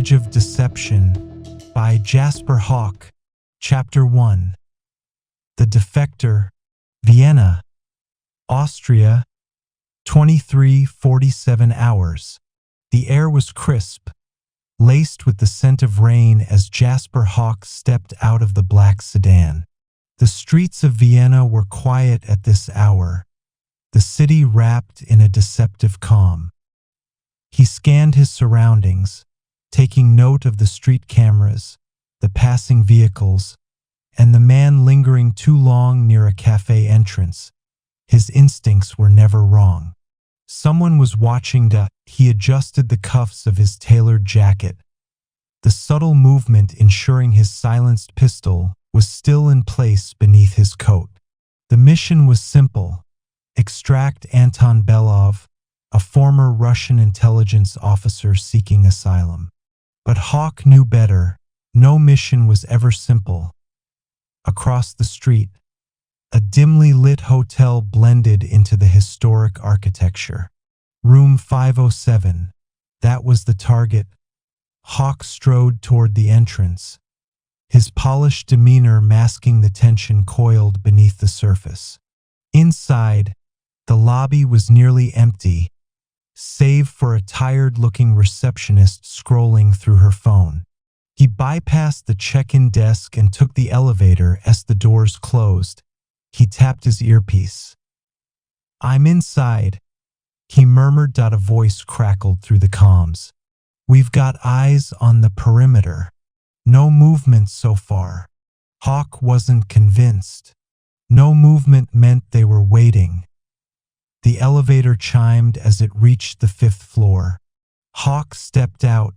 Edge of Deception by Jasper Hawke. Chapter 1. The Defector, Vienna, Austria, 23:47 hours. The air was crisp, laced with the scent of rain as Jasper Hawke stepped out of the black sedan. The streets of Vienna were quiet at this hour, the city wrapped in a deceptive calm. He scanned his surroundings, taking note of the street cameras, the passing vehicles, and the man lingering too long near a cafe entrance. His instincts were never wrong. Someone was watching. He adjusted the cuffs of his tailored jacket. The subtle movement ensuring his silenced pistol was still in place beneath his coat. The mission was simple: extract Anton Belov, a former Russian intelligence officer seeking asylum. But Hawke knew better. No mission was ever simple. Across the street, a dimly lit hotel blended into the historic architecture. Room 507. That was the target. Hawke strode toward the entrance, his polished demeanor masking the tension coiled beneath the surface. Inside, the lobby was nearly empty, save for a tired-looking receptionist scrolling through her phone. He bypassed the check-in desk and took the elevator as the doors closed. He tapped his earpiece. "I'm inside," he murmured. A voice crackled through the comms. "We've got eyes on the perimeter. No movement so far." Hawke wasn't convinced. No movement meant they were waiting. The elevator chimed as it reached the 5th floor. Hawke stepped out,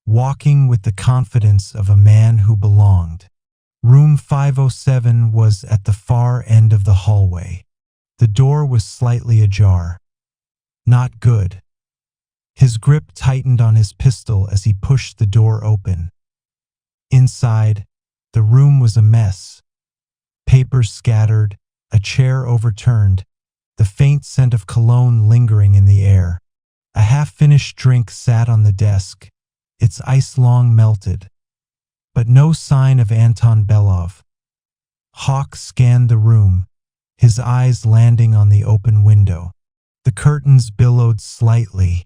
walking with the confidence of a man who belonged. Room 507 was at the far end of the hallway. The door was slightly ajar. Not good. His grip tightened on his pistol as he pushed the door open. Inside, the room was a mess. Papers scattered, a chair overturned, the faint scent of cologne lingering in the air. A half-finished drink sat on the desk, its ice long melted. But no sign of Anton Belov. Hawke scanned the room, his eyes landing on the open window. The curtains billowed slightly.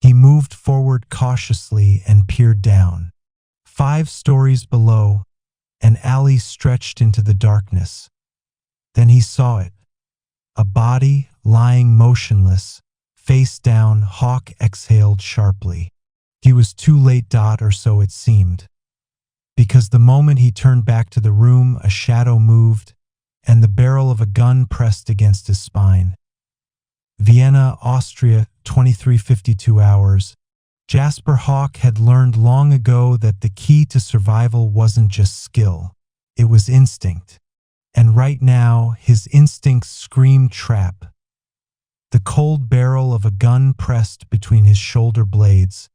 He moved forward cautiously and peered down. 5 stories below, an alley stretched into the darkness. Then he saw it. A body lying motionless, face down. Hawke exhaled sharply. He was too late, or so it seemed. Because the moment he turned back to the room, a shadow moved, and the barrel of a gun pressed against his spine. Vienna, Austria, 23:52 hours. Jasper Hawke had learned long ago that the key to survival wasn't just skill, it was instinct. And right now, his instincts screamed trap. The cold barrel of a gun pressed between his shoulder blades,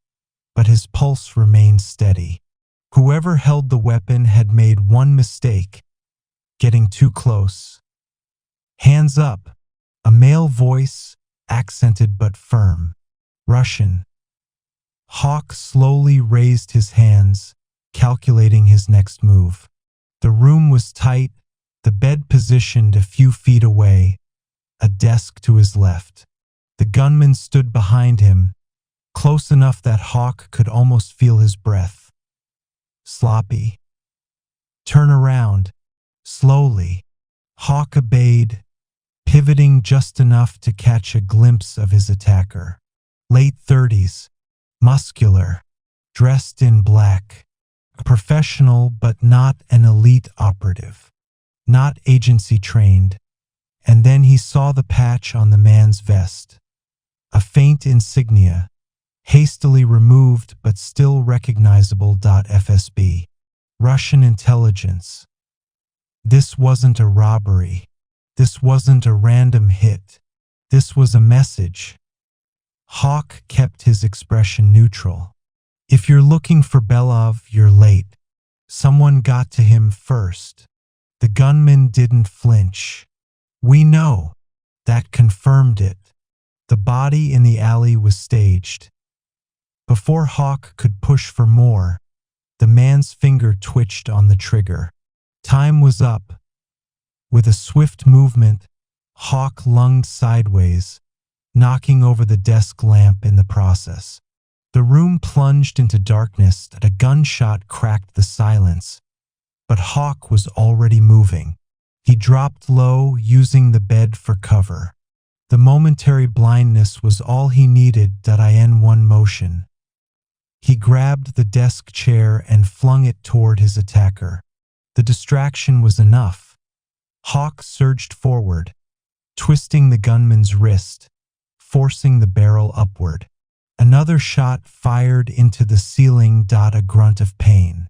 but his pulse remained steady. Whoever held the weapon had made one mistake: getting too close. "Hands up," a male voice, accented but firm. Russian. Hawke slowly raised his hands, calculating his next move. The room was tight, the bed positioned a few feet away, a desk to his left. The gunman stood behind him, close enough that Hawke could almost feel his breath. Sloppy. "Turn around." Slowly. Hawke obeyed, pivoting just enough to catch a glimpse of his attacker. Late 30s, muscular, dressed in black. A professional but not an elite operative. Not agency trained. And then he saw the patch on the man's vest. A faint insignia, hastily removed but still recognizable. FSB. Russian intelligence. This wasn't a robbery. This wasn't a random hit. This was a message. Hawke kept his expression neutral. "If you're looking for Belov, you're late. Someone got to him first." The gunman didn't flinch. "We know." That confirmed it. The body in the alley was staged. Before Hawke could push for more, the man's finger twitched on the trigger. Time was up. With a swift movement, Hawke lunged sideways, knocking over the desk lamp in the process. The room plunged into darkness and a gunshot cracked the silence, but Hawke was already moving. He dropped low, using the bed for cover. The momentary blindness was all he needed. In one motion, he grabbed the desk chair and flung it toward his attacker. The distraction was enough. Hawke surged forward, twisting the gunman's wrist, forcing the barrel upward. Another shot fired into the ceiling. A grunt of pain.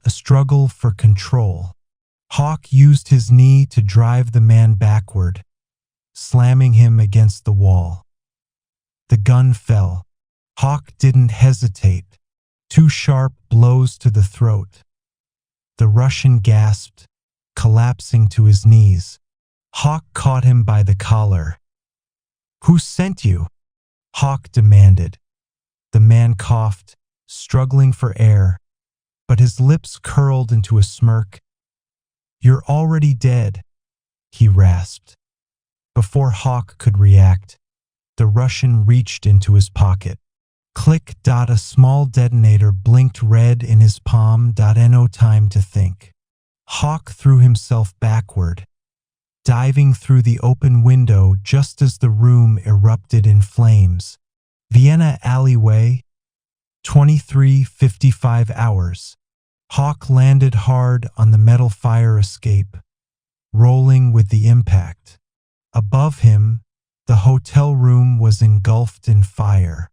A struggle for control. Hawke used his knee to drive the man backward, slamming him against the wall. The gun fell. Hawke didn't hesitate. 2 sharp blows to the throat. The Russian gasped, collapsing to his knees. Hawke caught him by the collar. "Who sent you?" Hawke demanded. The man coughed, struggling for air, but his lips curled into a smirk. "You're already dead," he rasped. Before Hawke could react, the Russian reached into his pocket. Click. A small detonator blinked red in his palm. No time to think. Hawke threw himself backward, diving through the open window just as the room erupted in flames. Vienna alleyway, 23:55 hours. Hawke landed hard on the metal fire escape, rolling with the impact. Above him, the hotel room was engulfed in fire.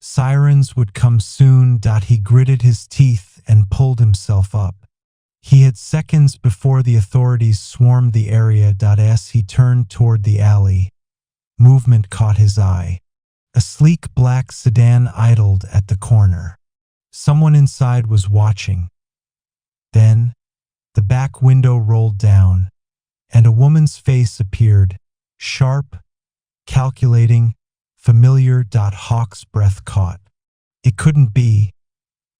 Sirens would come soon. He gritted his teeth and pulled himself up. He had seconds before the authorities swarmed the area. As he turned toward the alley, movement caught his eye. A sleek black sedan idled at the corner. Someone inside was watching. Then, the back window rolled down, and a woman's face appeared, sharp, calculating, familiar. Hawke's breath caught. It couldn't be,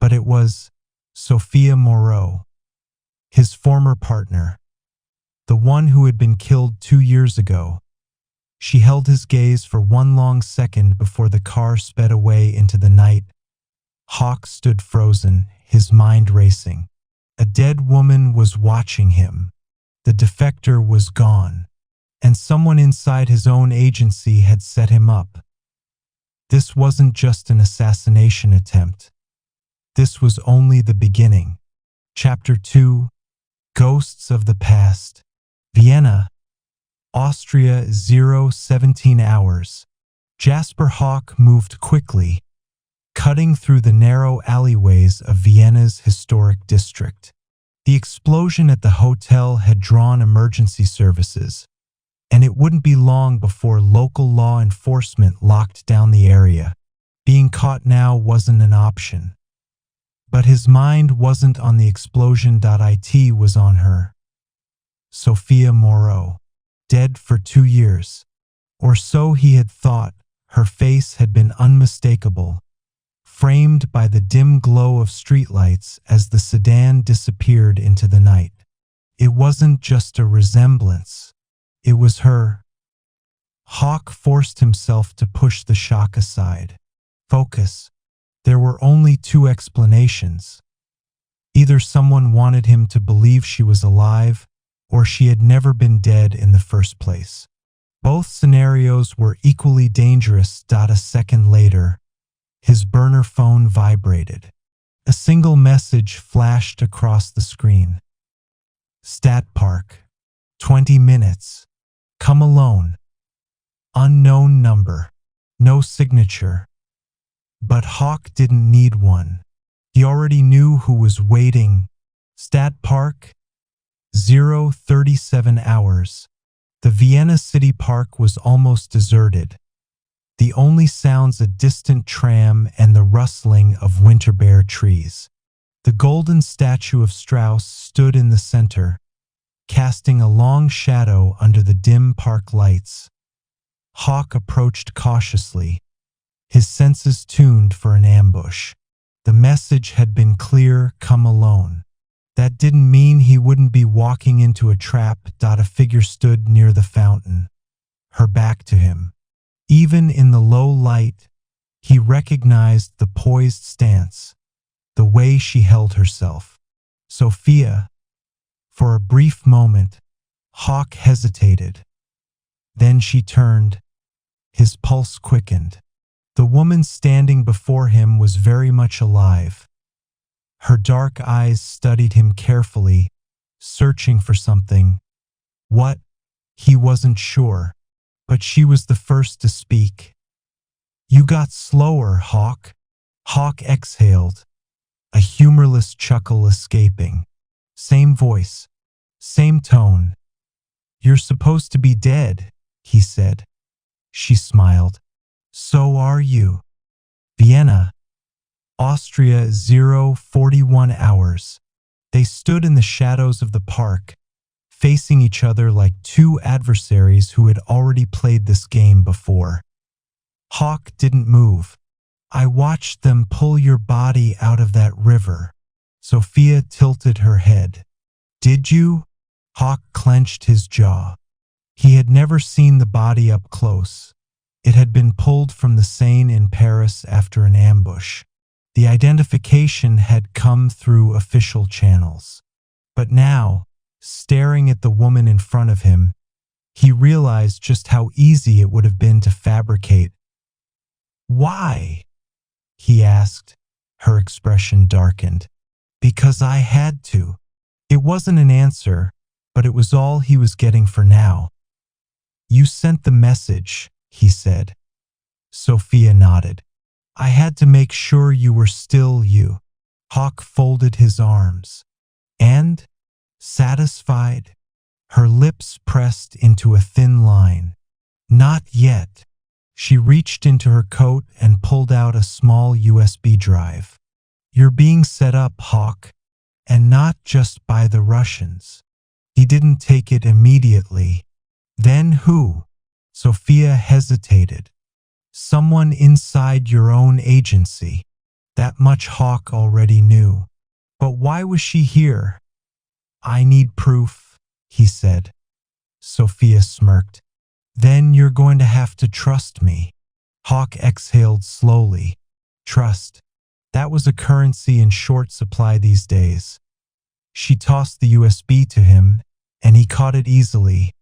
but it was Sophia Moreau, his former partner, the one who had been killed 2 years ago. She held his gaze for one long second before the car sped away into the night. Hawke stood frozen, his mind racing. A dead woman was watching him. The defector was gone, and someone inside his own agency had set him up. This wasn't just an assassination attempt. This was only the beginning. Chapter 2: Ghosts of the Past. Vienna, Austria, 17 hours. Jasper Hawke moved quickly, cutting through the narrow alleyways of Vienna's historic district. The explosion at the hotel had drawn emergency services, and it wouldn't be long before local law enforcement locked down the area. Being caught now wasn't an option. But his mind wasn't on the explosion. It was on her. Sophia Moreau, dead for 2 years. Or so he had thought. Her face had been unmistakable, framed by the dim glow of streetlights as the sedan disappeared into the night. It wasn't just a resemblance. It was her. Hawke forced himself to push the shock aside. Focus. There were only 2 explanations. Either someone wanted him to believe she was alive, or she had never been dead in the first place. Both scenarios were equally dangerous. A second later, his burner phone vibrated. A single message flashed across the screen. Stat Park. 20 minutes. Come alone. Unknown number. No signature. But Hawke didn't need one. He already knew who was waiting. Stat Park. 0:37 hours. The Vienna City Park was almost deserted. The only sounds a distant tram and the rustling of winter-bare trees. The golden statue of Strauss stood in the center, casting a long shadow under the dim park lights. Hawke approached cautiously, his senses tuned for an ambush. The message had been clear: come alone. That didn't mean he wouldn't be walking into a trap. A figure stood near the fountain, her back to him. Even in the low light, he recognized the poised stance, the way she held herself. Sophia. For a brief moment, Hawke hesitated. Then she turned. His pulse quickened. The woman standing before him was very much alive. Her dark eyes studied him carefully, searching for something. What? He wasn't sure, but she was the first to speak. You got slower, Hawke. Hawke exhaled, a humorless chuckle escaping. Same voice, same tone. You're supposed to be dead, he said. She smiled. So are you. Vienna, Austria, 041 hours. They stood in the shadows of the park, facing each other like two adversaries who had already played this game before. Hawke didn't move. I watched them pull your body out of that river. Sophia tilted her head. Did you? Hawke clenched his jaw. He had never seen the body up close. It had been pulled from the Seine in Paris after an ambush. The identification had come through official channels. But now, staring at the woman in front of him, he realized just how easy it would have been to fabricate. Why? He asked. Her expression darkened. Because I had to. It wasn't an answer, but it was all he was getting for now. You sent the message, he said. Sophia nodded. I had to make sure you were still you. Hawke folded his arms. And? Satisfied? Her lips pressed into a thin line. Not yet. She reached into her coat and pulled out a small USB drive. You're being set up, Hawke, and not just by the Russians. He didn't take it immediately. Then who? Sophia hesitated. Someone inside your own agency. That much Hawke already knew. But why was she here? I need proof, he said. Sophia smirked. Then you're going to have to trust me. Hawke exhaled slowly. Trust. That was a currency in short supply these days. She tossed the USB to him, and he caught it easily.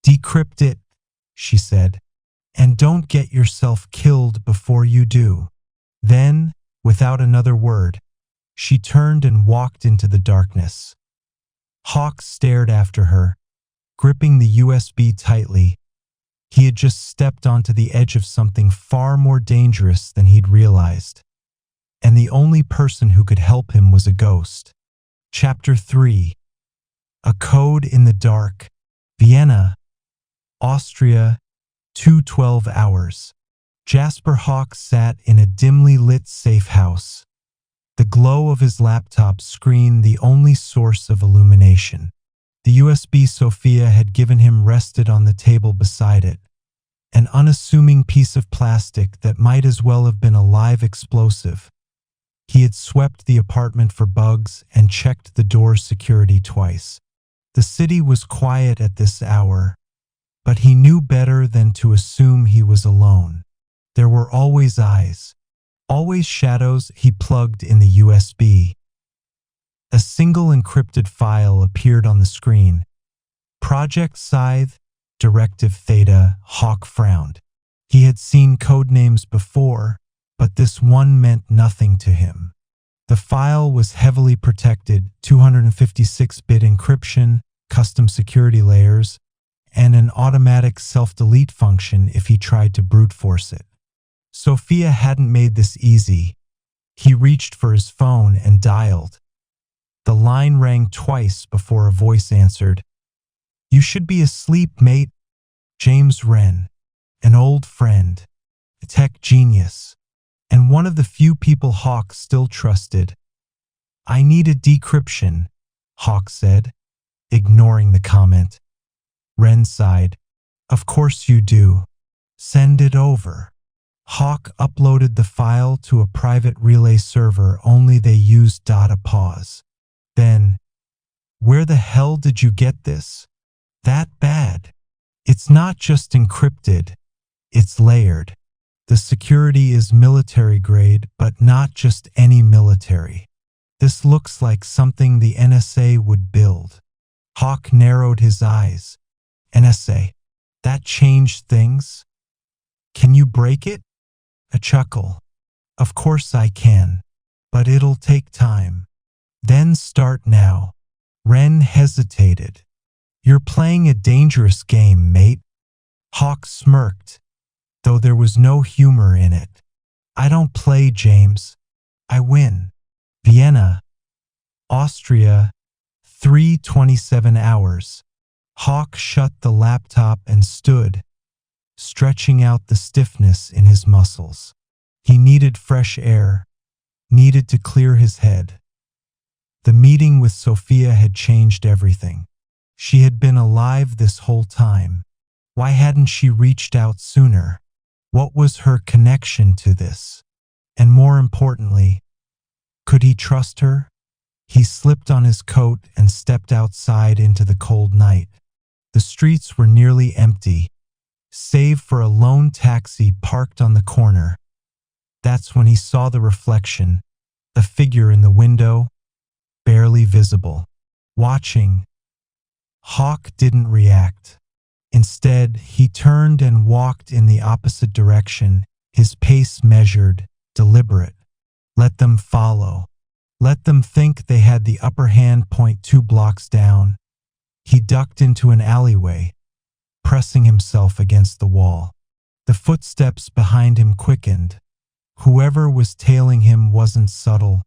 Decrypt it, she said, and don't get yourself killed before you do. Then, without another word, she turned and walked into the darkness. Hawke stared after her, gripping the USB tightly. He had just stepped onto the edge of something far more dangerous than he'd realized. And the only person who could help him was a ghost. Chapter 3. A Code in the Dark. Vienna, Austria, 2:12 hours. Jasper Hawke sat in a dimly lit safe house. The glow of his laptop screen the only source of illumination. The USB Sophia had given him rested on the table beside it. An unassuming piece of plastic that might as well have been a live explosive. He had swept the apartment for bugs and checked the door's security twice. The city was quiet at this hour, but he knew better than to assume he was alone. There were always eyes, always shadows. He plugged in the USB. A single encrypted file appeared on the screen. Project Scythe, Directive Theta. Hawke frowned. He had seen code names before, but this one meant nothing to him. The file was heavily protected, 256-bit encryption, custom security layers, and an automatic self-delete function if he tried to brute force it. Sophia hadn't made this easy. He reached for his phone and dialed. The line rang twice before a voice answered. You should be asleep, mate. James Wren, an old friend, a tech genius, and one of the few people Hawke still trusted. I need a decryption, Hawke said, ignoring the comment. Wren sighed. Of course you do. Send it over. Hawke uploaded the file to a private relay server, only they used data pause. Then, where the hell did you get this? That bad? It's not just encrypted, it's layered. The security is military grade, but not just any military. This looks like something the NSA would build. Hawke narrowed his eyes. NSA? That changed things? Can you break it? A chuckle. Of course I can, but it'll take time. Then start now. Wren hesitated. You're playing a dangerous game, mate. Hawke smirked, though there was no humor in it. I don't play, James. I win. Vienna, Austria, 3:27 hours. Hawke shut the laptop and stood, stretching out the stiffness in his muscles. He needed fresh air, needed to clear his head. The meeting with Sophia had changed everything. She had been alive this whole time. Why hadn't she reached out sooner? What was her connection to this? And more importantly, could he trust her? He slipped on his coat and stepped outside into the cold night. The streets were nearly empty, save for a lone taxi parked on the corner. That's when he saw the reflection, the figure in the window, barely visible, watching. Hawke didn't react. Instead, he turned and walked in the opposite direction, his pace measured, deliberate. Let them follow. Let them think they had the upper hand. 2 blocks down, he ducked into an alleyway, pressing himself against the wall. The footsteps behind him quickened. Whoever was tailing him wasn't subtle,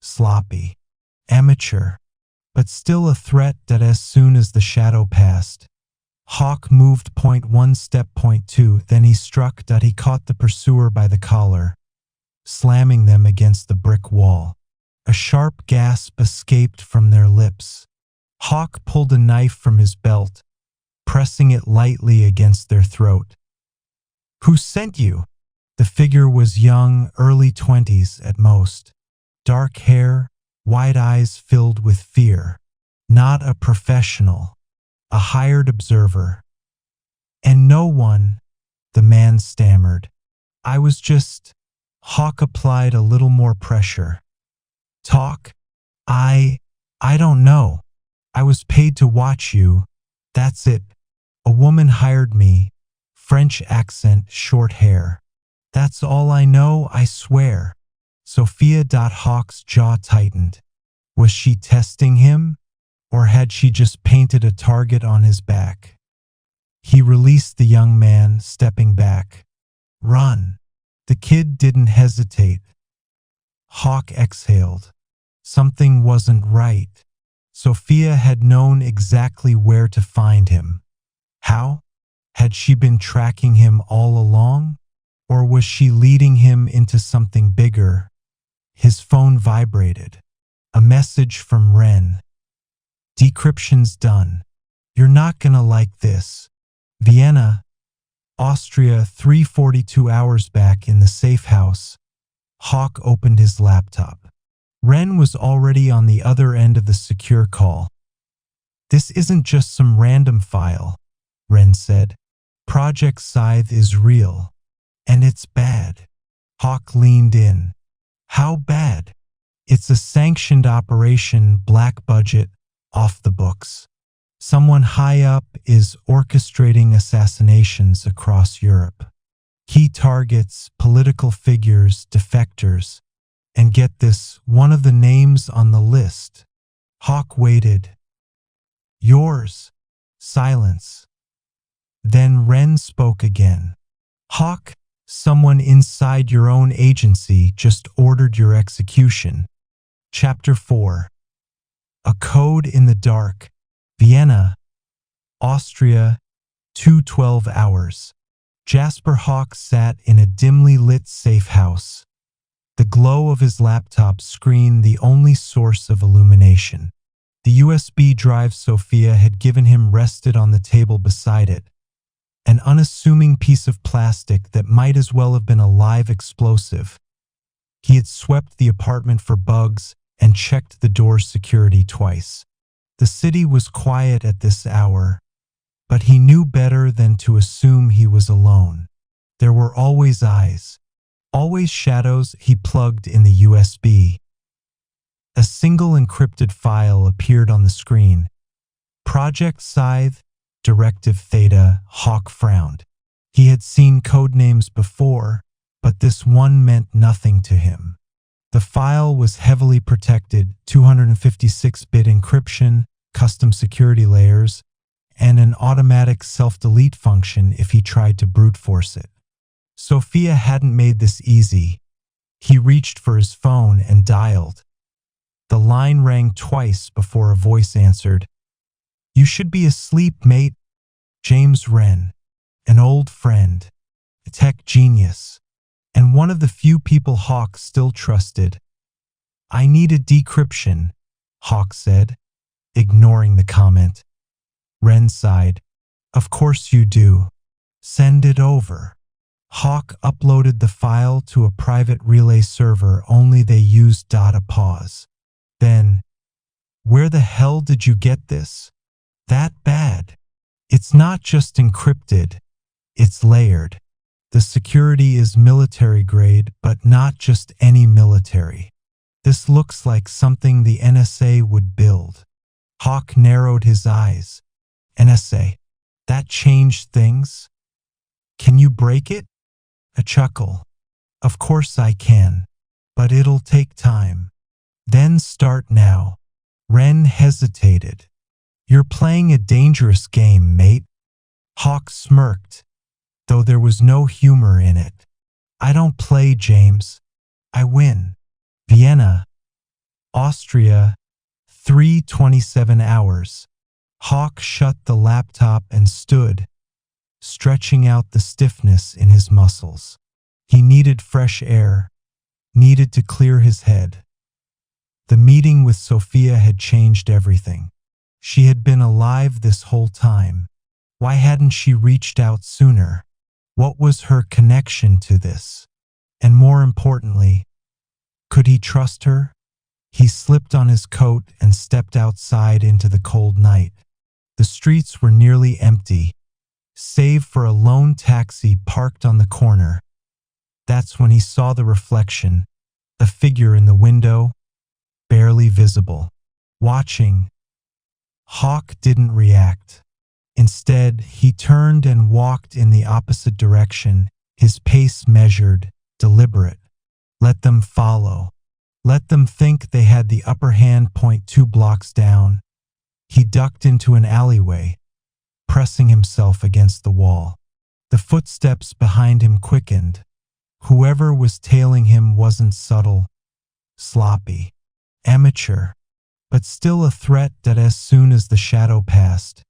sloppy, amateur, but still a threat that as soon as the shadow passed, Hawke moved 1 step. 2, then he struck. He caught the pursuer by the collar, slamming them against the brick wall. A sharp gasp escaped from their lips. Hawke pulled a knife from his belt, pressing it lightly against their throat. Who sent you? The figure was young, early 20s at most. Dark hair, wide eyes filled with fear. Not a professional, a hired observer. And no one, the man stammered. I was just... Hawke applied a little more pressure. Talk? I don't know. I was paid to watch you. That's it. A woman hired me. French accent, short hair. That's all I know, I swear. Sophia. Hawke's jaw tightened. Was she testing him? Or had she just painted a target on his back? He released the young man, stepping back. Run. The kid didn't hesitate. Hawke exhaled. Something wasn't right. Sophia had known exactly where to find him. How? Had she been tracking him all along? Or was she leading him into something bigger? His phone vibrated. A message from Wren. Decryption's done. You're not gonna like this. Vienna, Austria, 3:42 hours. Back in the safe house, Hawke opened his laptop. Wren was already on the other end of the secure call. This isn't just some random file, Wren said. Project Scythe is real. And it's bad. Hawke leaned in. How bad? It's a sanctioned operation, black budget, off the books. Someone high up is orchestrating assassinations across Europe. Key targets, political figures, defectors. And get this, one of the names on the list. Hawke waited. Yours. Silence. Then Wren spoke again. Hawke, someone inside your own agency just ordered your execution. Chapter 4. A Code in the Dark. Vienna, Austria, 2:12 hours. Jasper Hawke sat in a dimly lit safe house. The glow of his laptop screen the only source of illumination. The USB drive Sophia had given him rested on the table beside it, an unassuming piece of plastic that might as well have been a live explosive. He had swept the apartment for bugs and checked the door's security twice. The city was quiet at this hour, but he knew better than to assume he was alone. There were always eyes, always shadows. He plugged in the USB. A single encrypted file appeared on the screen. Project Scythe, Directive Theta. Hawke frowned. He had seen codenames before, but this one meant nothing to him. The file was heavily protected, 256-bit encryption, custom security layers, and an automatic self-delete function if he tried to brute force it. Sophia hadn't made this easy. He reached for his phone and dialed. The line rang twice before a voice answered. "You should be asleep, mate." James Wren, an old friend, a tech genius, and one of the few people Hawke still trusted. "I needed decryption," Hawke said, ignoring the comment. Wren sighed. "Of course you do. Send it over." Hawke uploaded the file to a private relay server. Only they used data pause. Then, "Where the hell did you get this? That bad?" "It's not just encrypted, it's layered. The security is military grade, but not just any military. This looks like something the NSA would build." Hawke narrowed his eyes. "NSA? That changed things? Can you break it?" A chuckle. "Of course I can, but it'll take time." "Then start now." Wren hesitated. "You're playing a dangerous game, mate." Hawke smirked, though there was no humor in it. "I don't play, James. I win." Vienna, Austria, 3:27 hours. Hawke shut the laptop and stood, stretching out the stiffness in his muscles. He needed fresh air, needed to clear his head. The meeting with Sophia had changed everything. She had been alive this whole time. Why hadn't she reached out sooner? What was her connection to this? And more importantly, could he trust her? He slipped on his coat and stepped outside into the cold night. The streets were nearly empty, save for a lone taxi parked on the corner. That's when he saw the reflection, a figure in the window, barely visible, watching. Hawke didn't react. Instead, he turned and walked in the opposite direction, his pace measured, deliberate. Let them follow. Let them think they had the upper hand. 2 blocks down. He ducked into an alleyway, pressing himself against the wall. The footsteps behind him quickened. Whoever was tailing him wasn't subtle, sloppy, amateur, but still a threat that as soon as the shadow passed.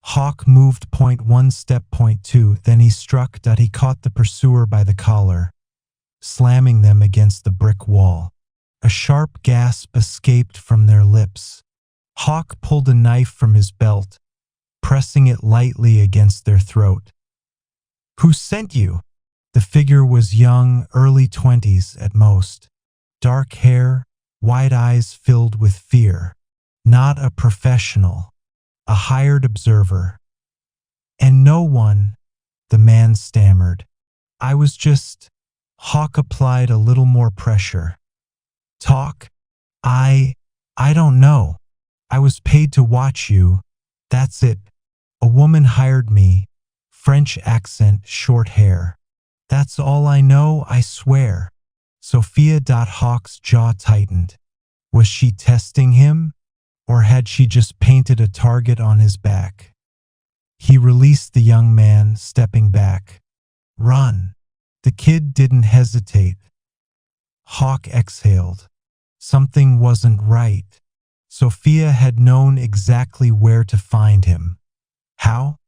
Hawke moved 1 step, 2, then he struck. He caught the pursuer by the collar, slamming them against the brick wall. A sharp gasp escaped from their lips. Hawke pulled a knife from his belt, pressing it lightly against their throat. "Who sent you?" The figure was young, early 20s at most. Dark hair, wide eyes filled with fear. Not a professional, a hired observer. "And no one," the man stammered. "I was just..." Hawke applied a little more pressure. "Talk? I don't know. I was paid to watch you. That's it. A woman hired me. French accent, short hair. That's all I know, I swear." Sophia. Hawke's jaw tightened. Was she testing him? Or had she just painted a target on his back? He released the young man, stepping back. "Run." The kid didn't hesitate. Hawke exhaled. Something wasn't right. Sophia had known exactly where to find him. How?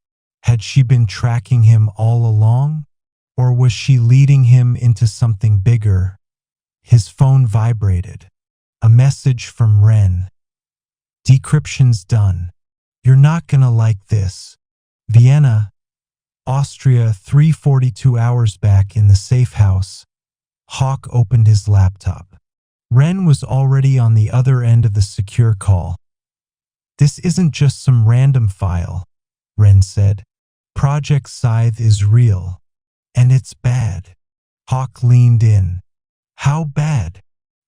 Had she been tracking him all along? Or was she leading him into something bigger? His phone vibrated. A message from Wren. "Decryption's done. You're not gonna like this. Vienna, Austria 3:42 hours back in the safe house. Hawke opened his laptop. Ren was already on the other end of the secure call. "This isn't just some random file," Ren said. "Project Scythe is real. And it's bad." Hawke leaned in. "How bad?"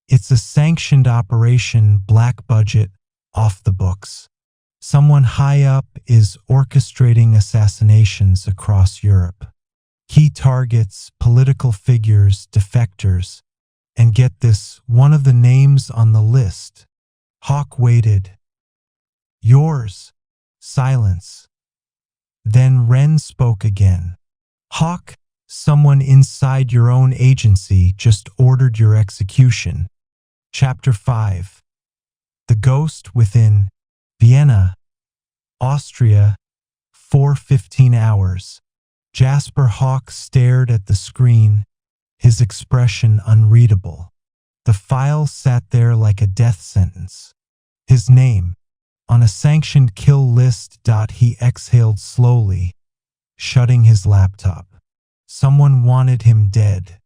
"It's a sanctioned operation, black budget, off the books. Someone high up is orchestrating assassinations across Europe. Key targets, political figures, defectors. And get this, one of the names on the list." Hawke waited. "Yours." Silence. Then Ren spoke again. "Hawke, someone inside your own agency just ordered your execution." Chapter 5. The Ghost Within. Vienna, Austria, 4:15 hours. Jasper Hawke stared at the screen, his expression unreadable. The file sat there like a death sentence. His name, on a sanctioned kill list. He exhaled slowly, shutting his laptop. Someone wanted him dead.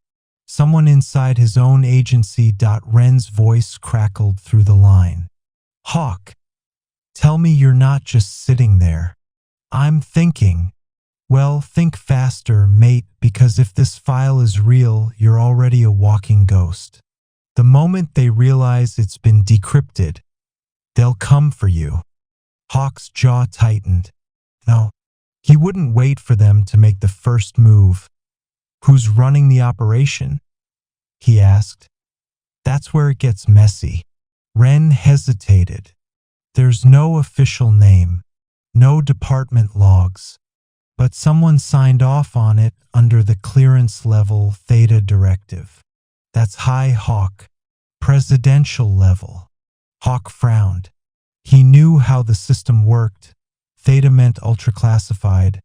Someone inside his own agency. Ren's voice crackled through the line. "Hawke, tell me you're not just sitting there." "I'm thinking." "Well, think faster, mate, because if this file is real, you're already a walking ghost. The moment they realize it's been decrypted, they'll come for you." Hawke's jaw tightened. No, he wouldn't wait for them to make the first move. "Who's running the operation?" he asked. "That's where it gets messy." Ren hesitated. "There's no official name, no department logs, but someone signed off on it under the clearance level Theta directive. That's high, Hawke. Presidential level." Hawke frowned. He knew how the system worked. Theta meant ultra-classified,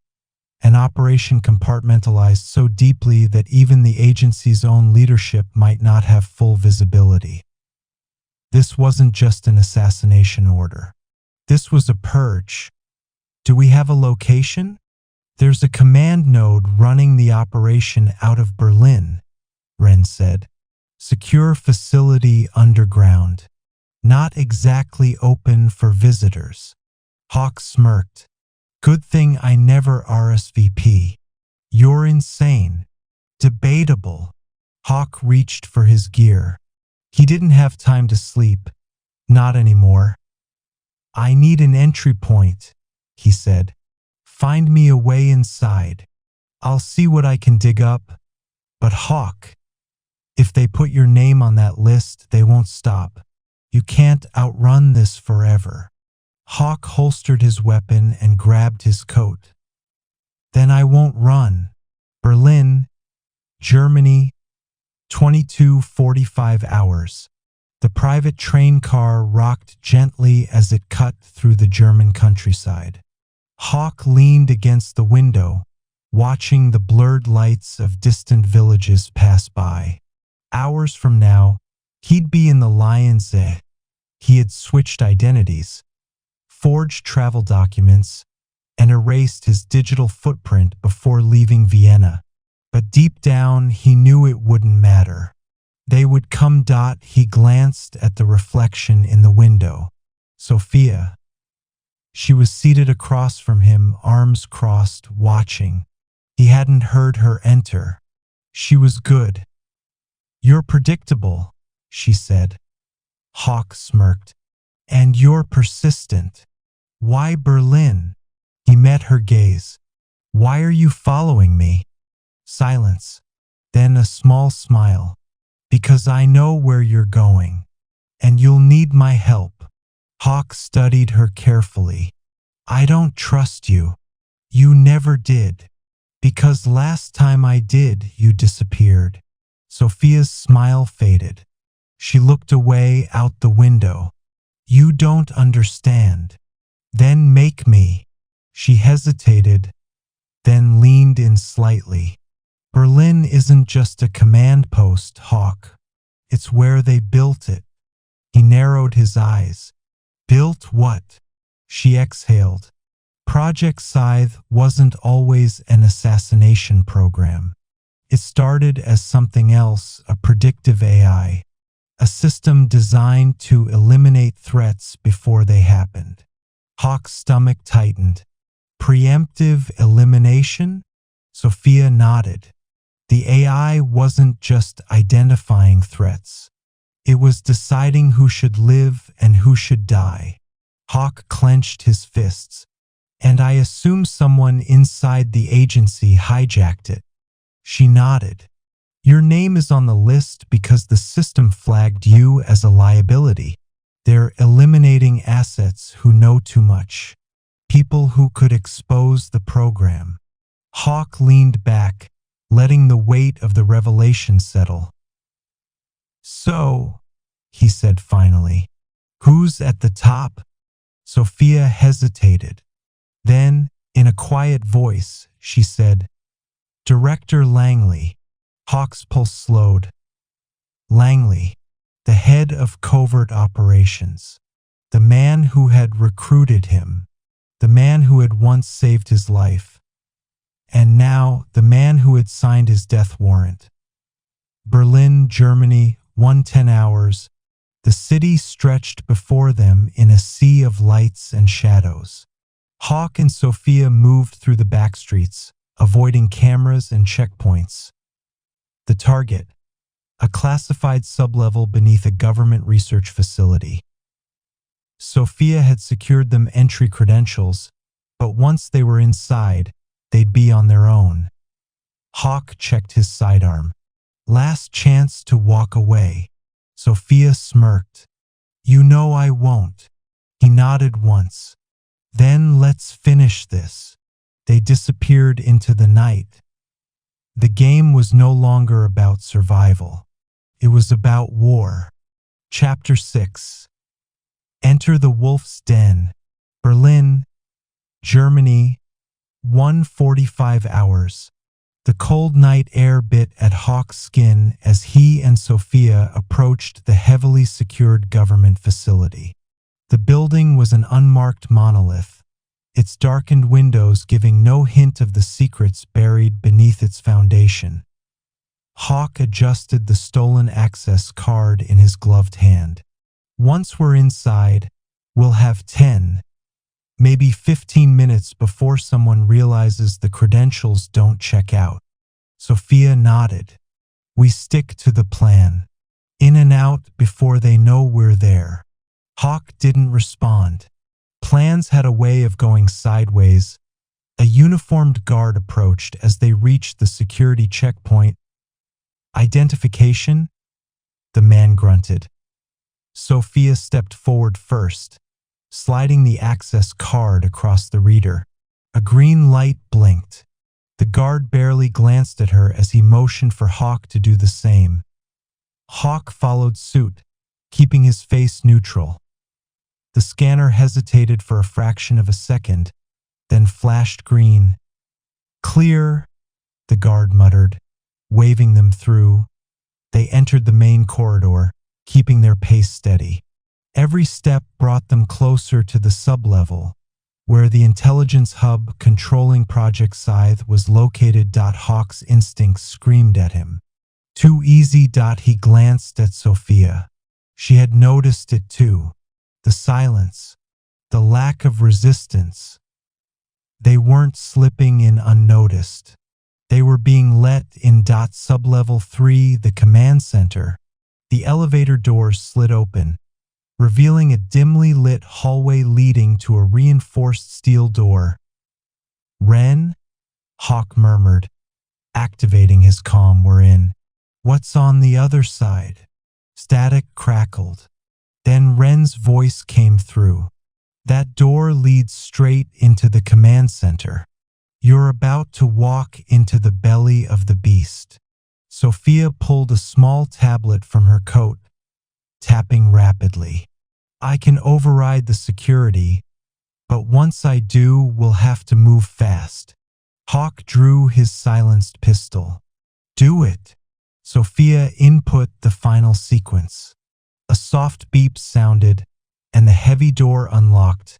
an operation compartmentalized so deeply that even the agency's own leadership might not have full visibility. This wasn't just an assassination order. This was a purge. "Do we have a location?" "There's a command node running the operation out of Berlin," Ren said. "Secure facility underground. Not exactly open for visitors." Hawke smirked. "Good thing I never RSVP. You're insane." "Debatable." Hawke reached for his gear. He didn't have time to sleep. Not anymore. "I need an entry point," he said. "Find me a way inside. I'll see what I can dig up." "But Hawke, if they put your name on that list, they won't stop. You can't outrun this forever." Hawke holstered his weapon and grabbed his coat. "Then I won't run." Berlin, Germany, 22:45 hours. The private train car rocked gently as it cut through the German countryside. Hawke leaned against the window, watching the blurred lights of distant villages pass by. Hours from now, he'd be in the Lion's Den. He had switched identities, forged travel documents, and erased his digital footprint before leaving Vienna. But deep down, he knew it wouldn't matter. They would come. He glanced at the reflection in the window. Sophia. She was seated across from him, arms crossed, watching. He hadn't heard her enter. She was good. "You're predictable," she said. Hawke smirked. "And you're persistent." "Why Berlin?" He met her gaze. "Why are you following me?" Silence. Then a small smile. "Because I know where you're going. And you'll need my help." Hawke studied her carefully. "I don't trust you. You never did. Because last time I did, you disappeared." Sophia's smile faded. She looked away out the window. "You don't understand." "Then make me." She hesitated, then leaned in slightly. "Berlin isn't just a command post, Hawke. It's where they built it." He narrowed his eyes. "Built what?" She exhaled. Project Scythe wasn't always an assassination program. It started as something else, a predictive AI, a system designed to eliminate threats before they happened. Hawke's stomach tightened. Preemptive elimination? Sophia nodded. The AI wasn't just identifying threats. It was deciding who should live and who should die. Hawke clenched his fists. And I assume someone inside the agency hijacked it. She nodded. Your name is on the list because the system flagged you as a liability. They're eliminating assets who know too much. People who could expose the program. Hawke leaned back, letting the weight of the revelation settle. So, he said finally, who's at the top? Sophia hesitated. Then, in a quiet voice, she said, Director Langley. Hawke's pulse slowed. Langley, the head of covert operations, the man who had recruited him, the man who had once saved his life, and now the man who had signed his death warrant. Berlin, Germany, 1:10 hours. The city stretched before them in a sea of lights and shadows. Hawke and Sophia moved through the back streets, avoiding cameras and checkpoints. The target, a classified sublevel beneath a government research facility. Sophia had secured them entry credentials, but once they were inside, they'd be on their own. Hawke checked his sidearm. Last chance to walk away. Sophia smirked. You know I won't. He nodded once. Then let's finish this. They disappeared into the night. The game was no longer about survival. It was about war. Chapter 6. Enter the Wolf's Den. Berlin, Germany, 1:45 hours. The cold night air bit at Hawke's skin as he and Sophia approached the heavily secured government facility. The building was an unmarked monolith, its darkened windows giving no hint of the secrets buried beneath its foundation. Hawke adjusted the stolen access card in his gloved hand. Once we're inside, we'll have 10, maybe 15 minutes before someone realizes the credentials don't check out. Sophia nodded. We stick to the plan. In and out before they know we're there. Hawke didn't respond. Plans had a way of going sideways. A uniformed guard approached as they reached the security checkpoint. Identification? The man grunted. Sophia stepped forward first, sliding the access card across the reader. A green light blinked. The guard barely glanced at her as he motioned for Hawke to do the same. Hawke followed suit, keeping his face neutral. The scanner hesitated for a fraction of a second, then flashed green. Clear, the guard muttered, waving them through. They entered the main corridor, keeping their pace steady. Every step brought them closer to the sublevel, where the intelligence hub controlling Project Scythe was located. Hawke's instincts screamed at him. Too easy. He glanced at Sophia. She had noticed it too. The silence, the lack of resistance. They weren't slipping in unnoticed. They were being let in. Sublevel 3, the command center. The elevator doors slid open, revealing a dimly lit hallway leading to a reinforced steel door. Ren? Hawke murmured, activating his comm. We're in. What's on the other side? Static crackled. Then Ren's voice came through. That door leads straight into the command center. You're about to walk into the belly of the beast. Sophia pulled a small tablet from her coat, tapping rapidly. I can override the security, but once I do, we'll have to move fast. Hawke drew his silenced pistol. Do it. Sophia input the final sequence. A soft beep sounded, and the heavy door unlocked.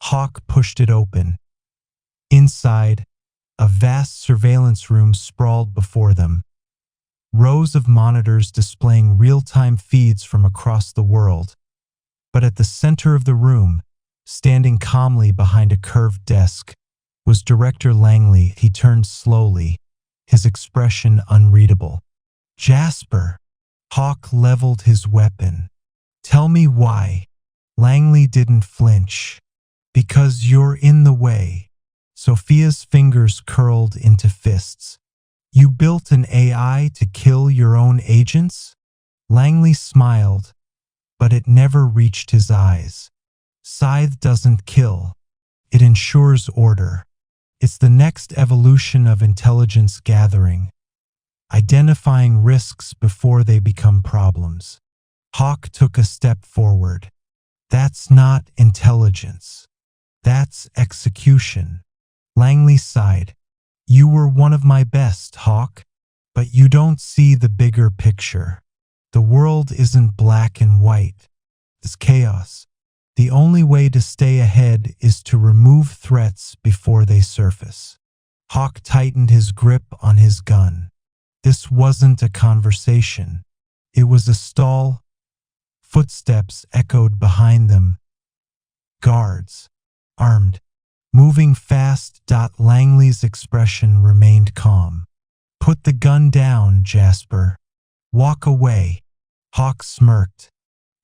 Hawke pushed it open, Inside, a vast surveillance room sprawled before them, rows of monitors displaying real-time feeds from across the world. But at the center of the room, standing calmly behind a curved desk, was Director Langley. He turned slowly, his expression unreadable. Jasper. Hawke leveled his weapon. Tell me why. Langley didn't flinch. Because you're in the way. Sophia's fingers curled into fists. You built an AI to kill your own agents? Langley smiled, but it never reached his eyes. Scythe doesn't kill. It ensures order. It's the next evolution of intelligence gathering, identifying risks before they become problems. Hawke took a step forward. That's not intelligence. That's execution. Langley sighed. You were one of my best, Hawke, but you don't see the bigger picture. The world isn't black and white. It's chaos. The only way to stay ahead is to remove threats before they surface. Hawke tightened his grip on his gun. This wasn't a conversation. It was a stall. Footsteps echoed behind them. Guards, armed, moving fast. Langley's expression remained calm. Put the gun down, Jasper. Walk away. Hawke smirked.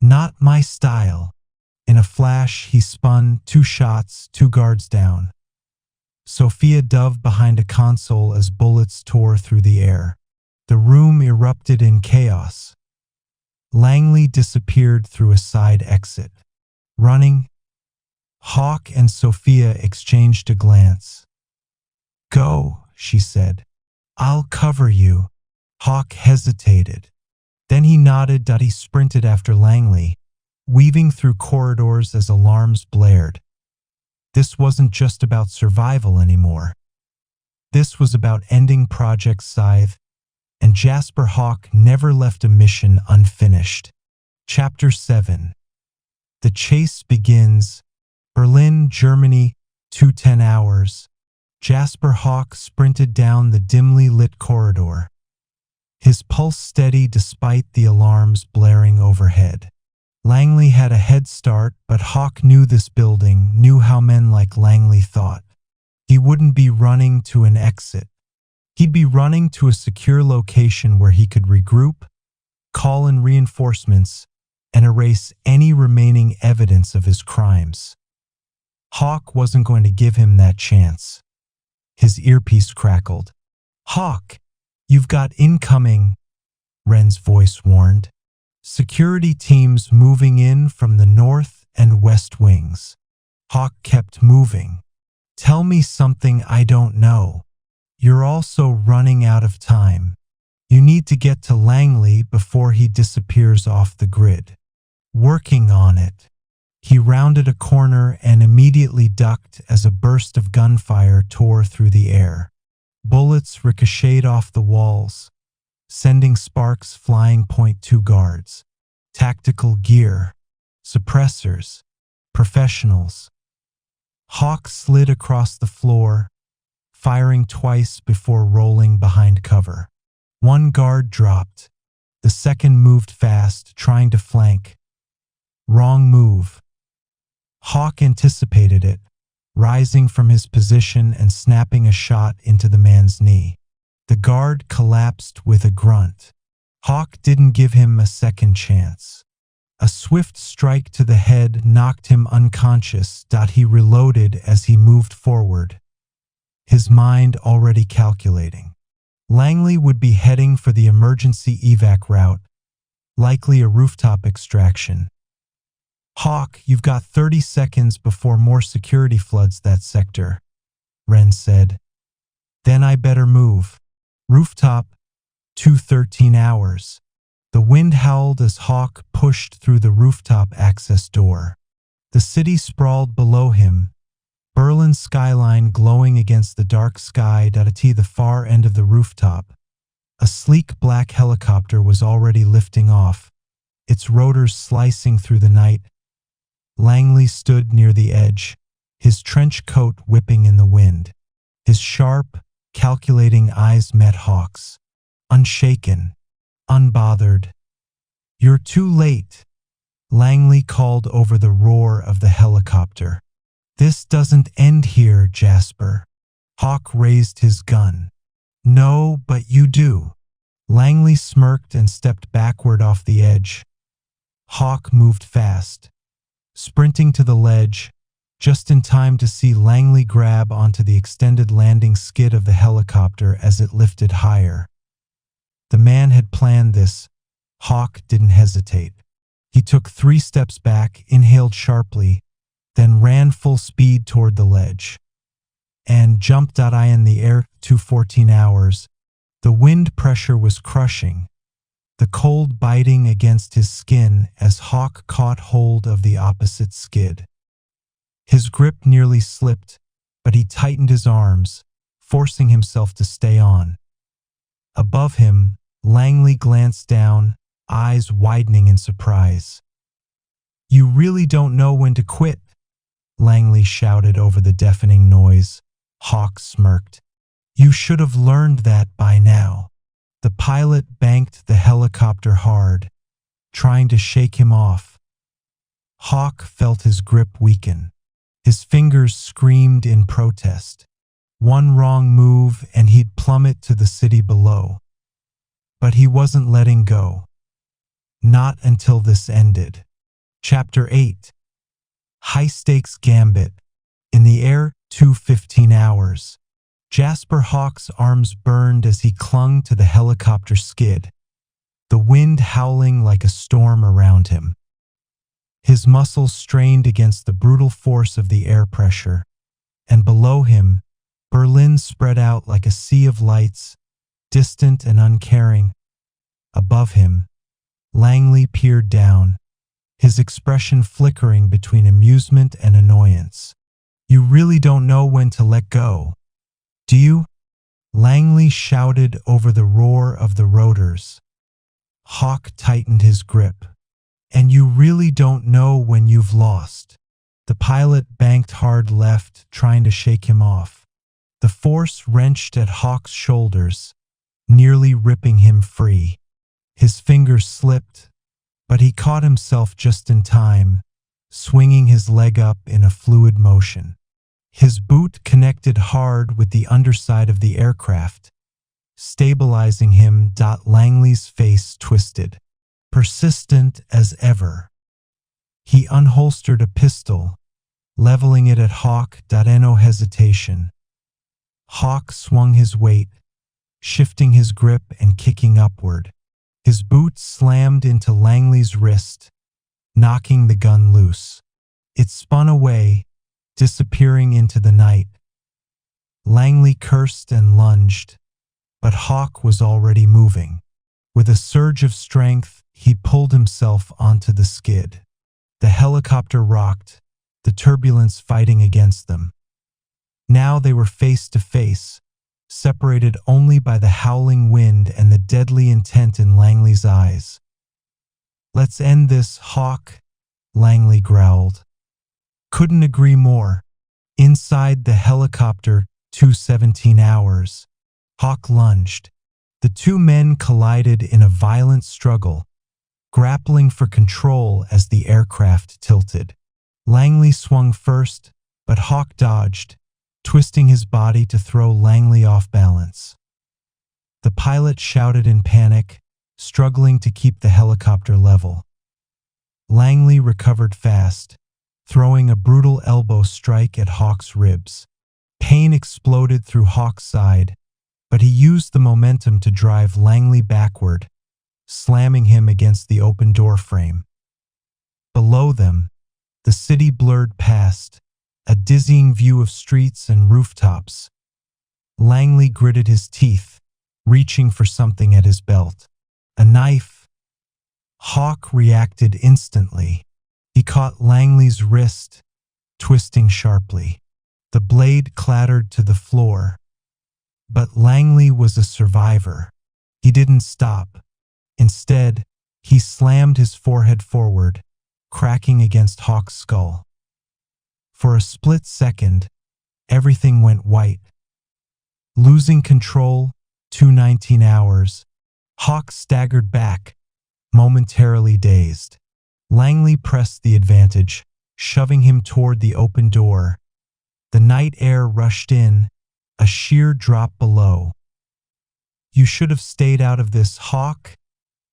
Not my style. In a flash, he spun, 2 shots, 2 guards down. Sophia dove behind a console as bullets tore through the air. The room erupted in chaos. Langley disappeared through a side exit. Running, Hawke and Sophia exchanged a glance. Go, she said. I'll cover you. Hawke hesitated. Then he nodded. He sprinted after Langley, weaving through corridors as alarms blared. This wasn't just about survival anymore. This was about ending Project Scythe, and Jasper Hawke never left a mission unfinished. Chapter 7. The chase begins. Berlin, Germany, 2:10 hours. Jasper Hawke sprinted down the dimly lit corridor, his pulse steady despite the alarms blaring overhead. Langley had a head start, but Hawke knew this building, knew how men like Langley thought. He wouldn't be running to an exit. He'd be running to a secure location where he could regroup, call in reinforcements, and erase any remaining evidence of his crimes. Hawke wasn't going to give him that chance. His earpiece crackled. Hawke, you've got incoming, Wren's voice warned. Security teams moving in from the north and west wings. Hawke kept moving. Tell me something I don't know. You're also running out of time. You need to get to Langley before he disappears off the grid. Working on it. He rounded a corner and immediately ducked as a burst of gunfire tore through the air. Bullets ricocheted off the walls, sending sparks flying. .2 guards. Tactical gear. Suppressors. Professionals. Hawke slid across the floor, firing twice before rolling behind cover. One guard dropped. The second moved fast, trying to flank. Wrong move. Hawke anticipated it, rising from his position and snapping a shot into the man's knee. The guard collapsed with a grunt. Hawke didn't give him a second chance. A swift strike to the head knocked him unconscious. He reloaded as he moved forward, his mind already calculating. Langley would be heading for the emergency evac route, likely a rooftop extraction. Hawke, you've got 30 seconds before more security floods that sector, Wren said. Then I better move. Rooftop, 2:13 hours. The wind howled as Hawke pushed through the rooftop access door. The city sprawled below him, Berlin's skyline glowing against the dark sky. At the far end of the rooftop, a sleek black helicopter was already lifting off, its rotors slicing through the night. Langley stood near the edge, his trench coat whipping in the wind. His sharp, calculating eyes met Hawke's, unshaken, unbothered. "You're too late," Langley called over the roar of the helicopter. "This doesn't end here, Jasper." Hawke raised his gun. "No, but you do." Langley smirked and stepped backward off the edge. Hawke moved fast, sprinting to the ledge, just in time to see Langley grab onto the extended landing skid of the helicopter as it lifted higher. The man had planned this. Hawke didn't hesitate. He took 3 steps back, inhaled sharply, then ran full speed toward the ledge. And jumped high in the air to 14 hours. The wind pressure was crushing, the cold biting against his skin as Hawke caught hold of the opposite skid. His grip nearly slipped, but he tightened his arms, forcing himself to stay on. Above him, Langley glanced down, eyes widening in surprise. "You really don't know when to quit," Langley shouted over the deafening noise. Hawke smirked. "You should have learned that by now." The pilot banked the helicopter hard, trying to shake him off. Hawke felt his grip weaken. His fingers screamed in protest. One wrong move and he'd plummet to the city below. But he wasn't letting go. Not until this ended. Chapter 8. High-stakes gambit. In the air, 15 hours. Jasper Hawke's arms burned as he clung to the helicopter skid, the wind howling like a storm around him. His muscles strained against the brutal force of the air pressure, and below him, Berlin spread out like a sea of lights, distant and uncaring. Above him, Langley peered down, his expression flickering between amusement and annoyance. "You really don't know when to let go, do you?" Langley shouted over the roar of the rotors. Hawke tightened his grip. "And you really don't know when you've lost." The pilot banked hard left, trying to shake him off. The force wrenched at Hawke's shoulders, nearly ripping him free. His fingers slipped, but he caught himself just in time, swinging his leg up in a fluid motion. His boot connected hard with the underside of the aircraft, stabilizing him. Langley's face twisted. Persistent as ever. He unholstered a pistol, leveling it at Hawke. No hesitation. Hawke swung his weight, shifting his grip and kicking upward. His boot slammed into Langley's wrist, knocking the gun loose. It spun away, disappearing into the night. Langley cursed and lunged, but Hawke was already moving. With a surge of strength, he pulled himself onto the skid. The helicopter rocked, the turbulence fighting against them. Now they were face to face, separated only by the howling wind and the deadly intent in Langley's eyes. "Let's end this, Hawke," Langley growled. "Couldn't agree more." Inside the helicopter, 17 hours. Hawke lunged. The 2 men collided in a violent struggle, grappling for control as the aircraft tilted. Langley swung first, but Hawke dodged, twisting his body to throw Langley off balance. The pilot shouted in panic, struggling to keep the helicopter level. Langley recovered fast, throwing a brutal elbow strike at Hawke's ribs. Pain exploded through Hawke's side, but he used the momentum to drive Langley backward, slamming him against the open door frame. Below them, the city blurred past, a dizzying view of streets and rooftops. Langley gritted his teeth, reaching for something at his belt. A knife. Hawke reacted instantly. He caught Langley's wrist, twisting sharply. The blade clattered to the floor. But Langley was a survivor. He didn't stop. Instead, he slammed his forehead forward, cracking against Hawke's skull. For a split second, everything went white. Losing control, 219 hours. Hawke staggered back, momentarily dazed. Langley pressed the advantage, shoving him toward the open door. The night air rushed in, a sheer drop below. "You should have stayed out of this, Hawke,"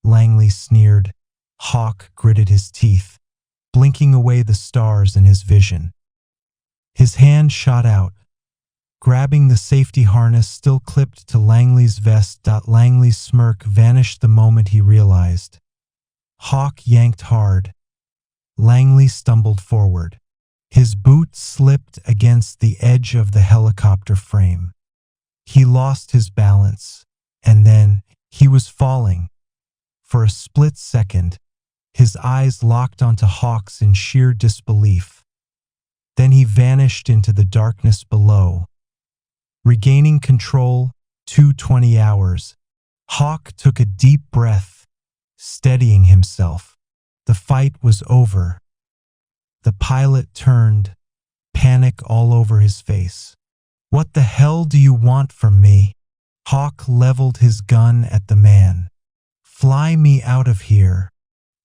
Langley sneered. Hawke gritted his teeth, blinking away the stars in his vision. His hand shot out, grabbing the safety harness still clipped to Langley's vest. Langley's smirk vanished the moment he realized. Hawke yanked hard. Langley stumbled forward. His boot slipped against the edge of the helicopter frame. He lost his balance, and then he was falling. For a split second, his eyes locked onto Hawke's in sheer disbelief. Then he vanished into the darkness below. Regaining control, 220 hours. Hawke took a deep breath, steadying himself. The fight was over. The pilot turned, panic all over his face. "What the hell do you want from me?" Hawke leveled his gun at the man. "Fly me out of here."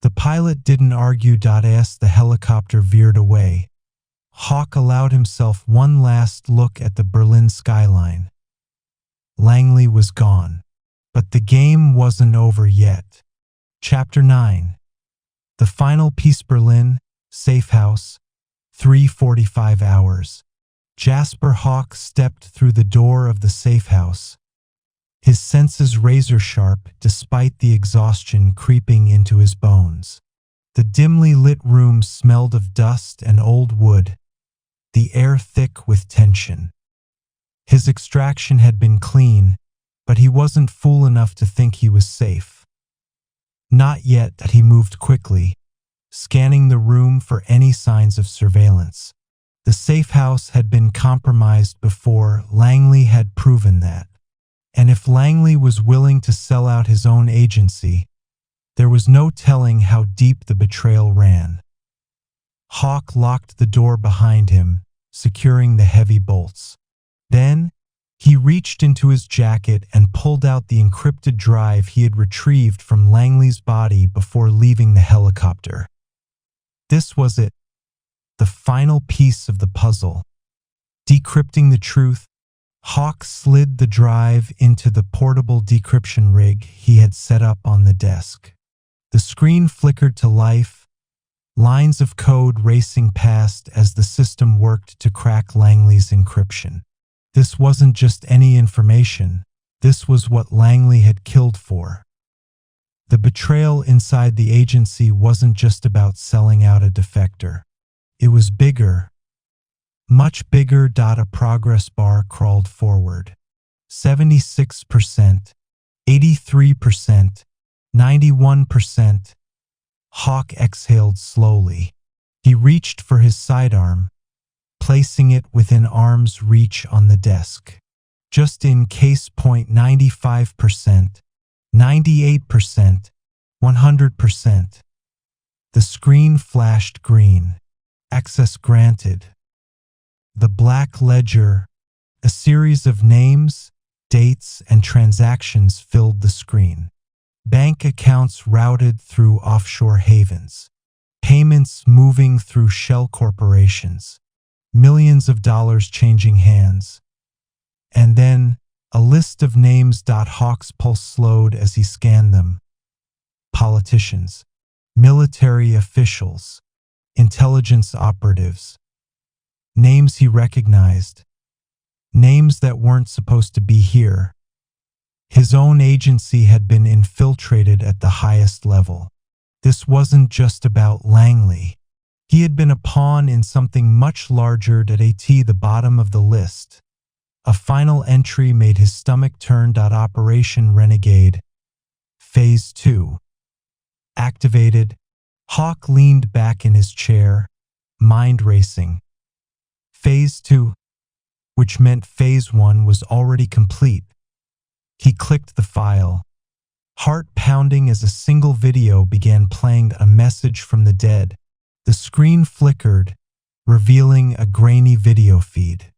The pilot didn't argue. As the helicopter veered away, Hawke allowed himself one last look at the Berlin skyline. Langley was gone, but the game wasn't over yet. Chapter 9. The final piece. Berlin, safe house, 3:45 hours. Jasper Hawke stepped through the door of the safe house, his senses razor-sharp despite the exhaustion creeping into his bones. The dimly lit room smelled of dust and old wood, the air thick with tension. His extraction had been clean, but he wasn't fool enough to think he was safe. Not yet. He moved quickly, scanning the room for any signs of surveillance. The safe house had been compromised before. Langley had proven that. And if Langley was willing to sell out his own agency, there was no telling how deep the betrayal ran. Hawke locked the door behind him, securing the heavy bolts. Then, he reached into his jacket and pulled out the encrypted drive he had retrieved from Langley's body before leaving the helicopter. This was it, the final piece of the puzzle. Decrypting the truth, Hawke slid the drive into the portable decryption rig he had set up on the desk. The screen flickered to life, lines of code racing past as the system worked to crack Langley's encryption. This wasn't just any information. This was what Langley had killed for. The betrayal inside the agency wasn't just about selling out a defector. It was bigger. Much bigger. A progress bar crawled forward. 76%, 83%, 91%. Hawke exhaled slowly. He reached for his sidearm, placing it within arm's reach on the desk. Just in case. 95%, 98%, 100%. The screen flashed green. Access granted. The black ledger, a series of names, dates, and transactions filled the screen. Bank accounts routed through offshore havens. Payments moving through shell corporations. Millions of dollars changing hands. And then, a list of names. Hawke's pulse slowed as he scanned them. Politicians, military officials, intelligence operatives. Names he recognized. Names that weren't supposed to be here. His own agency had been infiltrated at the highest level. This wasn't just about Langley. He had been a pawn in something much larger. At the bottom of the list, a final entry made his stomach turn. Operation Renegade. Phase 2. Activated. Hawke leaned back in his chair, mind racing. Phase 2, which meant Phase 1 was already complete. He clicked the file, heart pounding as a single video began playing. A message from the dead. The screen flickered, revealing a grainy video feed.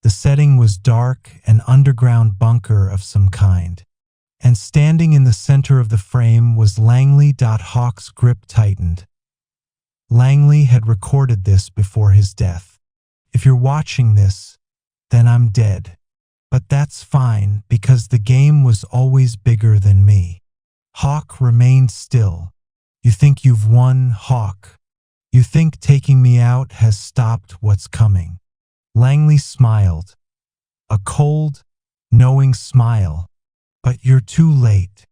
The setting was dark, an underground bunker of some kind. And standing in the center of the frame was Langley. Hawke's grip tightened. Langley had recorded this before his death. If you're watching this, then I'm dead. But that's fine, because the game was always bigger than me. Hawke remained still. You think you've won, Hawke? You think taking me out has stopped what's coming? Langley smiled. A cold, knowing smile. But you're too late.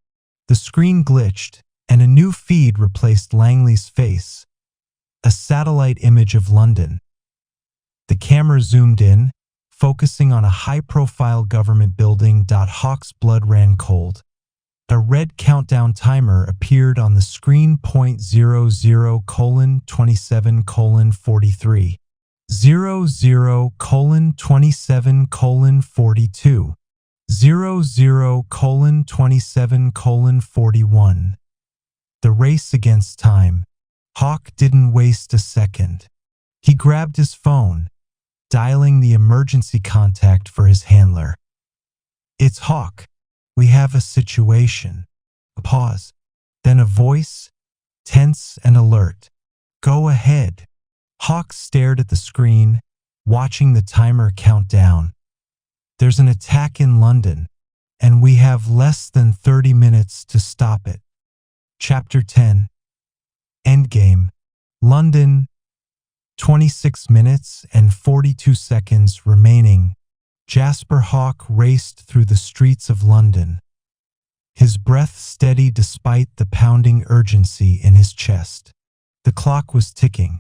The screen glitched, and a new feed replaced Langley's face. A satellite image of London. The camera zoomed in, focusing on a high-profile government building. Hawke's blood ran cold. A red countdown timer appeared on the screen. 00:27:43. 00:27:42. 00:27:41. The race against time. Hawke didn't waste a second. He grabbed his phone, dialing the emergency contact for his handler. "It's Hawke. We have a situation." A pause. Then a voice, tense and alert. "Go ahead." Hawke stared at the screen, watching the timer count down. "There's an attack in London, and we have less than 30 minutes to stop it." Chapter 10. Endgame. London. 26 minutes and 42 seconds remaining. Jasper Hawke raced through the streets of London, his breath steady despite the pounding urgency in his chest. The clock was ticking.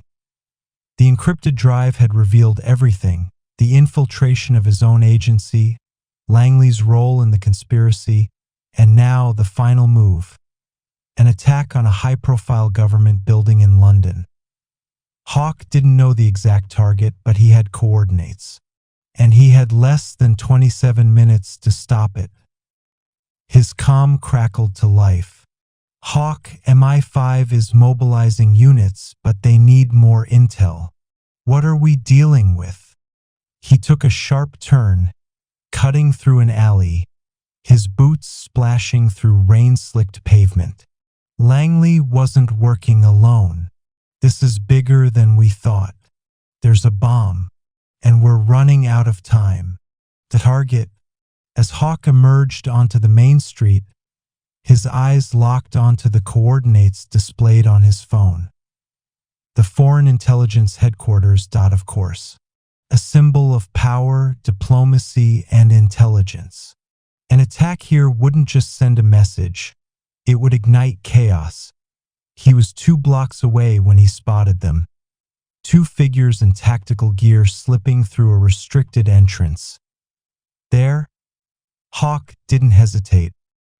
The encrypted drive had revealed everything: the infiltration of his own agency, Langley's role in the conspiracy, and now the final move: an attack on a high-profile government building in London. Hawke didn't know the exact target, but he had coordinates, and he had less than 27 minutes to stop it. His comm crackled to life. "Hawke, MI5 is mobilizing units, but they need more intel. What are we dealing with?" He took a sharp turn, cutting through an alley, his boots splashing through rain-slicked pavement. Langley wasn't working alone. "This is bigger than we thought. There's a bomb, and we're running out of time." The target. As Hawke emerged onto the main street, his eyes locked onto the coordinates displayed on his phone. The Foreign Intelligence Headquarters. Of course. A symbol of power, diplomacy, and intelligence. An attack here wouldn't just send a message, it would ignite chaos. He was 2 blocks away when he spotted them. 2 figures in tactical gear slipping through a restricted entrance. There, Hawke didn't hesitate.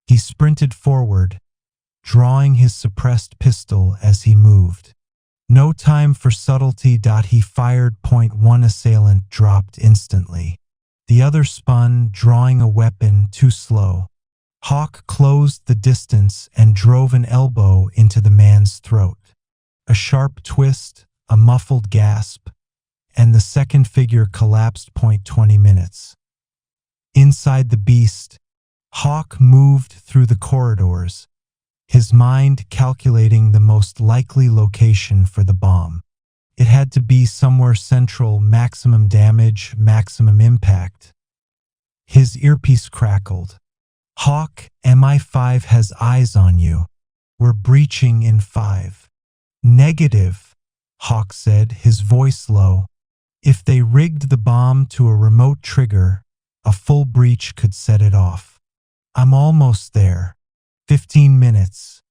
He sprinted forward, drawing his suppressed pistol as he moved. No time for subtlety. He fired. One assailant dropped instantly. The other spun, drawing a weapon, too slow. Hawke closed the distance and drove an elbow into the man's throat. A sharp twist, a muffled gasp, and the second figure collapsed. 20 minutes. Inside the beast, Hawke moved through the corridors, his mind calculating the most likely location for the bomb. It had to be somewhere central, maximum damage, maximum impact. His earpiece crackled. "Hawke, MI5 has eyes on you. We're breaching in 5. "Negative," Hawke said, his voice low. "If they rigged the bomb to a remote trigger, a full breach could set it off. I'm almost there. 15 minutes.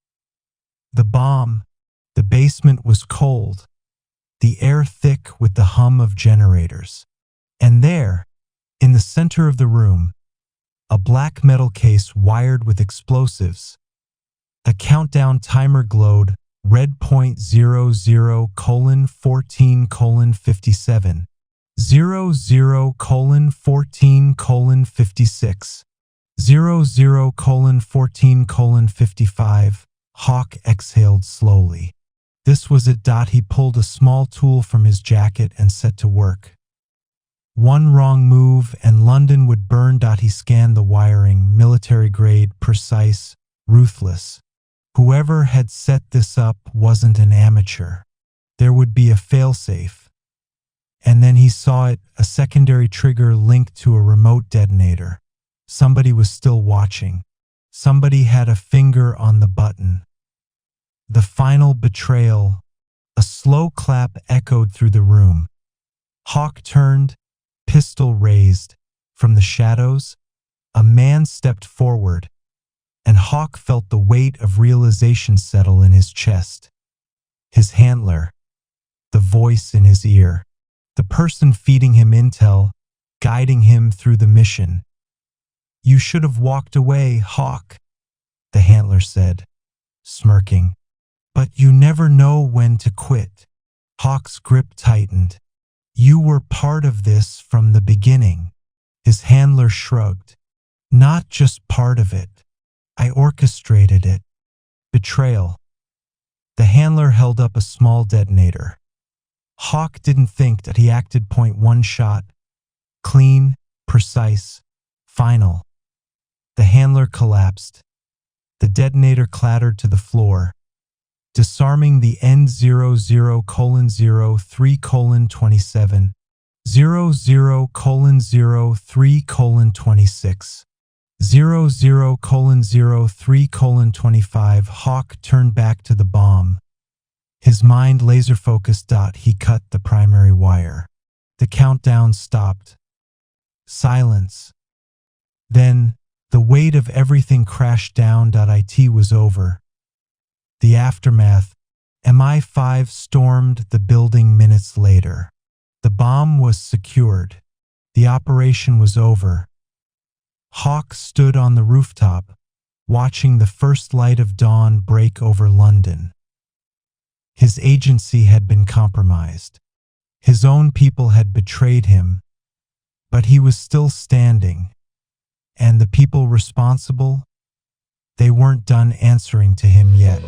The bomb. The basement was cold, the air thick with the hum of generators. And there, in the center of the room, a black metal case wired with explosives. A countdown timer glowed, red. 00:14:57. 00:14:56. 00:14:55. Hawke exhaled slowly. This was it. He pulled a small tool from his jacket and set to work. One wrong move and London would burn. He scanned the wiring, military grade, precise, ruthless. Whoever had set this up wasn't an amateur. There would be a failsafe. And then he saw it, a secondary trigger linked to a remote detonator. Somebody was still watching. Somebody had a finger on the button. The final betrayal. A slow clap echoed through the room. Hawke turned, pistol raised. From the shadows, a man stepped forward, and Hawke felt the weight of realization settle in his chest. His handler, the voice in his ear, the person feeding him intel, guiding him through the mission. "You should have walked away, Hawke," the handler said, smirking. "But you never know when to quit." Hawke's grip tightened. "You were part of this from the beginning." His handler shrugged. "Not just part of it. I orchestrated it." Betrayal. The handler held up a small detonator. Hawke didn't think that he acted. Point one shot. Clean, precise, final. The handler collapsed. The detonator clattered to the floor, disarming the N00:03:27, 00:03:26, 00:03:25. Hawke turned back to the bomb. His mind laser-focused. He cut the primary wire. The countdown stopped. Silence. Then, the weight of everything crashed down. It was over. The aftermath. MI5 stormed the building minutes later. The bomb was secured. The operation was over. Hawke stood on the rooftop, watching the first light of dawn break over London. His agency had been compromised. His own people had betrayed him, but he was still standing. And the people responsible? They weren't done answering to him yet.